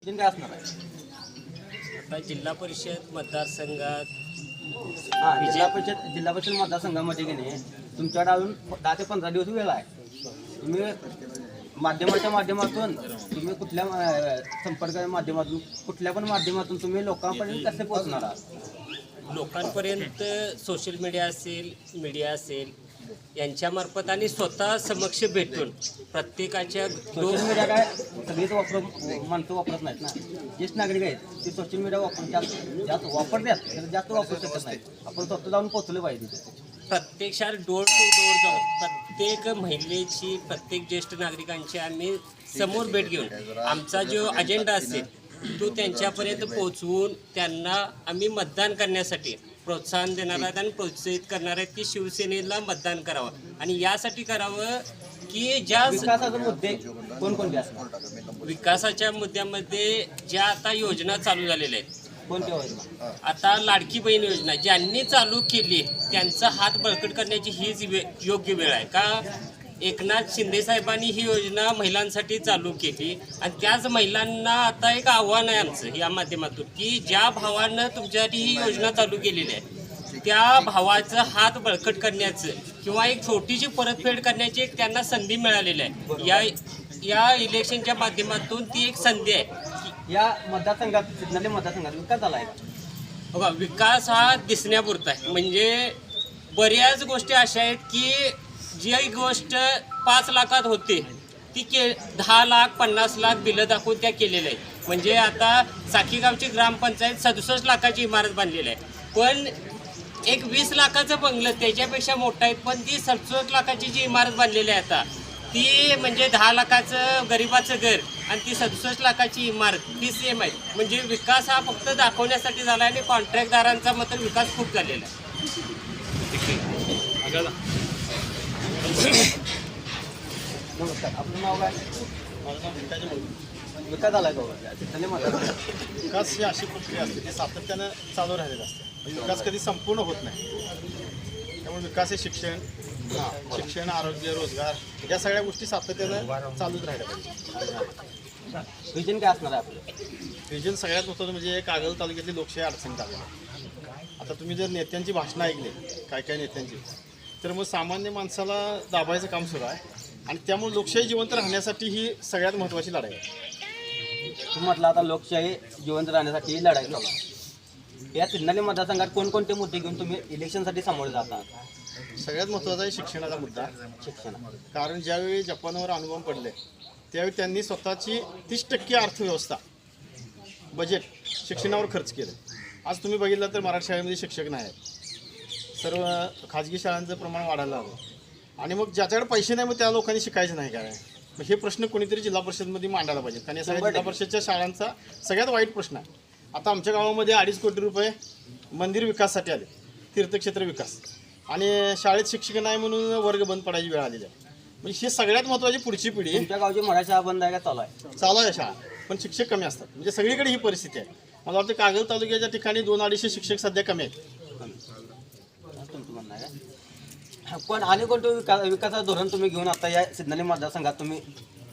काय असणार आहे? आता जिल्हा परिषद मतदारसंघात जिल्हा परिषद मतदारसंघामध्ये की नाही तुमच्याकडे अजून 10 ते 15 दिवस वेळ आहे. तुम्ही माध्यमाच्या माध्यमातून तुम्ही कुठल्या संपर्काच्या माध्यमातून कुठल्या पण माध्यमातून तुम्ही लोकांपर्यंत कसे पोहोचणार आहात? लोकांपर्यंत सोशल मीडिया असेल यांच्यामार्फत आणि स्वतः समक्ष भेटून प्रत्येकाच्या सोशल मीडिया काय सगळीच माणसं वापरत नाहीत ना. ज्येष्ठ नागरिक आहेत ते सोशल मीडिया जास्त वापरतात, जास्त वापरू शकत नाही. आपण स्वतः जाऊन पोहोचलं पाहिजे. प्रत्यक्षात डोर टू डोर जाऊन प्रत्येक महिलेची प्रत्येक ज्येष्ठ नागरिकांची आम्ही समोर भेट घेऊन आमचा जो अजेंडा असेल तो त्यांच्यापर्यंत पोहोचवून त्यांना आम्ही मतदान करण्यासाठी प्रोत्साहन देणार आहेत आणि प्रोत्साहित करणार आहेत की शिवसेनेला मतदान करावं. आणि यासाठी करावं की ज्या विकासाचे मुद्दे कोणकोणते असतात? विकासाच्या मुद्द्यामध्ये ज्या आता योजना चालू झालेल्या आहेत, कोणत्या योजना? आता लाडकी बहीण योजना ज्यांनी चालू केली त्यांचा हात बळकट करण्याची हीच योग्य वेळ आहे का? एकनाथ शिंदे साहेबांनी ही योजना महिलांसाठी चालू केली आणि त्याच महिलांना आता एक आव्हान आहे आमचं या माध्यमातून की ज्या भावानं तुमच्यासाठी ही योजना चालू केलेली आहे त्या भावाचं हात बळकट करण्याचं किंवा एक छोटीशी परतफेड करण्याची एक त्यांना संधी मिळालेली आहे. या इलेक्शनच्या माध्यमातून ती एक संधी आहे. या मतदारसंघात सिग्नली मतदारसंघात विकास झाला आहे का? बघा, विकास हा दिसण्यापुरता आहे. म्हणजे बऱ्याच गोष्टी अशा आहेत की जी गोष्ट 5 लाखात होते ती 10 लाख 50 लाख बिलं दाखवून त्या केलेल्या आहेत. म्हणजे आता साखीगावची ग्रामपंचायत 67 लाखाची इमारत बांधलेली आहे, पण एक 20 लाखाचं बंगलं त्याच्यापेक्षा मोठं आहे, पण ती 67 लाखाची जी इमारत बांधलेली आहे आता ती म्हणजे 10 लाखाचं गरिबाचं घर आणि ती 67 लाखाची इमारत ती सेम आहे. म्हणजे विकास हा फक्त दाखवण्यासाठी झाला आणि कॉन्ट्रॅक्टदारांचा मात्र विकास खूप झालेला आहे. नमस्कार, आपलं नाव काय? विकास झाला का? विकास ही अशी प्रक्रिया असते ती सातत्यानं चालू राहिलेली असते. विकास कधी संपूर्ण होत नाही. त्यामुळे विकास हे शिक्षण, आरोग्य, रोजगार या सगळ्या गोष्टी सातत्यानं चालूच राहिल्या पाहिजे. विजन काय असणार आहे आपलं? विजन सगळ्यात महत्त्वाचं म्हणजे कागल तालुक्यातली लोकशाही अडचणीत आली. आता तुम्ही जर नेत्यांची भाषणं ऐकली काय नेत्यांची, तर मग सामान्य माणसाला दाबायचं काम सुरू आहे आणि त्यामुळे लोकशाही जिवंत राहण्यासाठी ही सगळ्यात महत्त्वाची लढाई आहे. तुम्ही म्हटलं आता लोकशाही जिवंत राहण्यासाठी ही लढाई चालू आहे. या सिग्नली मतदारसंघात कोणकोणते मुद्दे घेऊन तुम्ही इलेक्शनसाठी सामोरे जातात? सगळ्यात महत्त्वाचा आहे शिक्षणाचा मुद्दा. शिक्षण, कारण ज्यावेळी जपानवर अनुभव पडले त्यावेळी त्यांनी स्वतःची 30% अर्थव्यवस्था बजेट शिक्षणावर खर्च केलं. आज तुम्ही बघितलं तर मराठी शाळेमध्ये शिक्षक नाही आहेत, सर्व खाजगी शाळांचं प्रमाण वाढायला हवं. आणि मग ज्याच्याकडे पैसे नाही मग त्या लोकांनी शिकायचं नाही काय? मग हे प्रश्न कोणीतरी जिल्हा परिषदमध्ये मांडायला पाहिजे. कारण या सगळ्या जिल्हा परिषदच्या शाळांचा सगळ्यात वाईट प्रश्न आहे. आता आमच्या गावामध्ये 2.5 कोटी रुपये मंदिर विकासासाठी आले, तीर्थक्षेत्र विकास, आणि शाळेत शिक्षक नाही म्हणून वर्ग बंद पडायची वेळ आलेली आहे. म्हणजे ही सगळ्यात महत्त्वाची पुढची पिढी. तुमच्या गावची मराठी शाळा बंद आहे का चालू आहे? चालू आहे शाळा, पण शिक्षक कमी असतात. म्हणजे सगळीकडे ही परिस्थिती आहे. मला वाटतं कागल तालुक्याच्या ठिकाणी 200-250 शिक्षक सध्या कमी आहेत. तुमचं म्हणणं आहे का? पण आणि कोणतं विकासाचं धोरण तुम्ही घेऊन आता या सिग्नली मतदारसंघात तुम्ही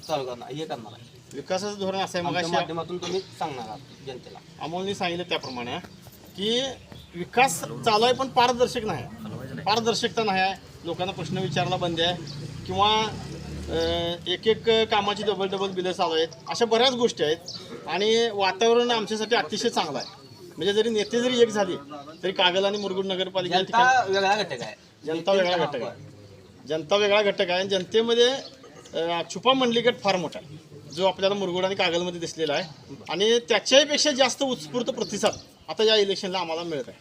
चालू करणार आहे? विकासाचं धोरण असं आहे, मग माध्यमातून तुम्ही सांगणार आहात जनतेला. अमोलनी सांगितलं त्याप्रमाणे की विकास चालू आहे पण पारदर्शक नाही. पारदर्शकता नाही आहे. लोकांना प्रश्न विचारायला बंद आहे किंवा एक कामाची डबल बिलं चालू आहेत. अशा बऱ्याच गोष्टी आहेत आणि वातावरण आमच्यासाठी अतिशय चांगलं आहे. म्हणजे जरी नेते जरी एक झाली तरी कागल आणि मुरगुड नगरपालिका वेगळा घटक आहे. जनता वेगळा घटक आहे. आणि जनतेमध्ये छुपा मंडली गट फार मोठा आहे जो आपल्याला मुरगुड आणि कागलमध्ये दिसलेला आहे आणि त्याच्याहीपेक्षा जास्त उत्स्फूर्त प्रतिसाद आता या इलेक्शनला आम्हाला मिळत आहे.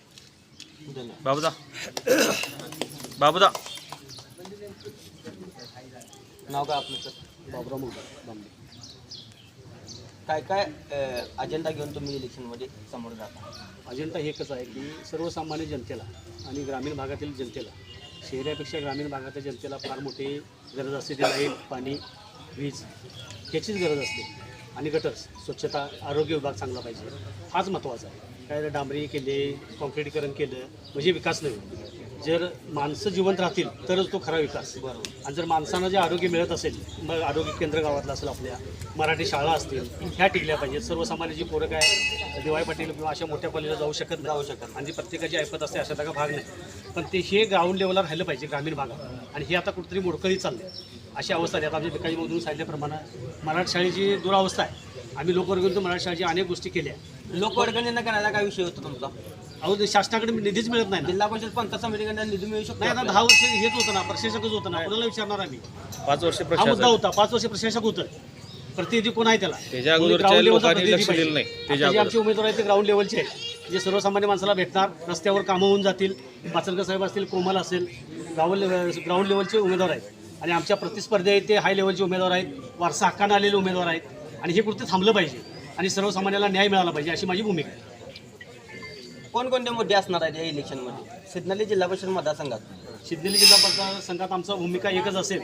बाबूदा नाव काय आपलं सर? बाबुराव मुलगा. काय अजेंडा घेऊन तुम्ही इलेक्शनमध्ये समोर जाता? अजेंडा एकच आहे की सर्वसामान्य जनतेला आणि ग्रामीण भागातील जनतेला, शहरापेक्षा ग्रामीण भागातील जनतेला फार मोठी गरज असते. ती लाईट, पाणी, वीज ह्याचीच गरज असते. आणि गटर्स, स्वच्छता, आरोग्य विभाग चांगला पाहिजे, हाच महत्त्वाचा आहे. काय डांबरी केले, कॉन्क्रीटीकरण केलं म्हणजे विकास नाही. जर माणसं जिवंत राहतील तरच तो खरा विकास. आणि जर माणसांना जे आरोग्य मिळत असेल, मग आरोग्य केंद्र गावातलं असेल, आपल्या मराठी शाळा असतील, ह्या टिकल्या पाहिजेत. सर्वसामान्य जी पोरं काय डी वाय पाटील किंवा अशा मोठ्या कॉलेजला जाऊ शकत आणि ती प्रत्येकाची ऐपत असते अशा का भाग नाही. पण ते हे ग्राउंड लेवलला राहिलं पाहिजे ग्रामीण भागात. आणि हे आता कुठेतरी मोडकळीत चालले अशी अवस्था आहे. आता आमच्या भिकाजीमधून सांगितल्याप्रमाणे मराठी शाळेची दुरावस्था आहे. आम्ही लोकवर्गणीतून मराठी शाळेची अनेक गोष्टी केल्या. लोकवर्गणीनं करायला काय विषय होतो तुमचा? अहो ते शासनाकडे निधीच मिळत नाही ना. जिल्हा परिषद पंचायत समितीकडनं निधी मिळू शकतो नाही, आता 10 वर्ष हेच होतं ना, प्रशासकच होतं ना. कोणाला विचारणार आम्ही? 5 वर्ष हा मुद्दा प्रशासन होता. 5 वर्ष प्रशासक होतं. प्रतिनिधी कोण आहे त्याला? त्याच्या कोणी अगोदरच्या ground level चा लोकांनी प्रतिनिधी लक्ष पाहिजे. दिलं नाही. आता त्याच्या जे अगोदर आमचे उमेदवार आहेत ते ग्राउंड लेवलचे आहेत, जे सर्वसामान्य माणसाला भेटणार, रस्त्यावर कामं होऊन जातील. पाचलकर साहेब असतील, कोमल असेल, ग्राउंड लेवलचे उमेदवार आहेत. आणि आमच्या प्रतिस्पर्धी आहेत ते हाय लेवलचे उमेदवार आहेत, वारसा हक्कानं आलेले उमेदवार आहेत. आणि हे कुठे थांबलं पाहिजे आणि सर्वसामान्याला न्याय मिळाला पाहिजे अशी माझी भूमिका आहे. कोणकोणते मुद्दे असणार आहेत या इलेक्शनमध्ये सिद्धनली जिल्हा परिषद मतदारसंघात? सिद्धेली जिल्हा मतदारसंघात आमचा भूमिका एकच असेल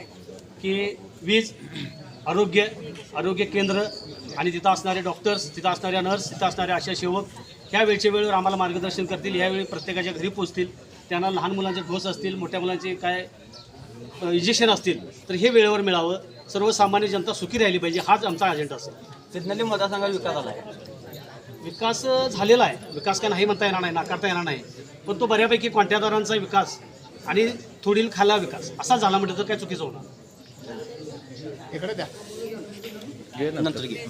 की वीज, आरोग्य केंद्र आणि तिथं असणारे डॉक्टर्स, तिथं असणाऱ्या नर्स, तिथं असणारे आशा सेवक ह्या वेळच्या वेळेवर आम्हाला मार्गदर्शन करतील. यावेळी प्रत्येकाच्या घरी पोहोचतील. त्यांना लहान मुलांचे डोस असतील, मोठ्या मुलांचे काय इंजेक्शन असतील तर हे वेळेवर मिळावं. सर्वसामान्य जनता सुखी राहिली पाहिजे, हाच आमचा अजेंडा असेल. सिद्धनली मतदारसंघात विकास झाला आहे. विकास झालेला आहे. विकास काय नाही म्हणता येणार नाही, नाकारता येणार नाही. पण तो बऱ्यापैकी कॉन्ट्रॅक्टदारांचा विकास आणि थोडी खाला विकास असा झाला म्हटलं तर काय चुकीचं होणार? इकडे द्या. नंतर घे.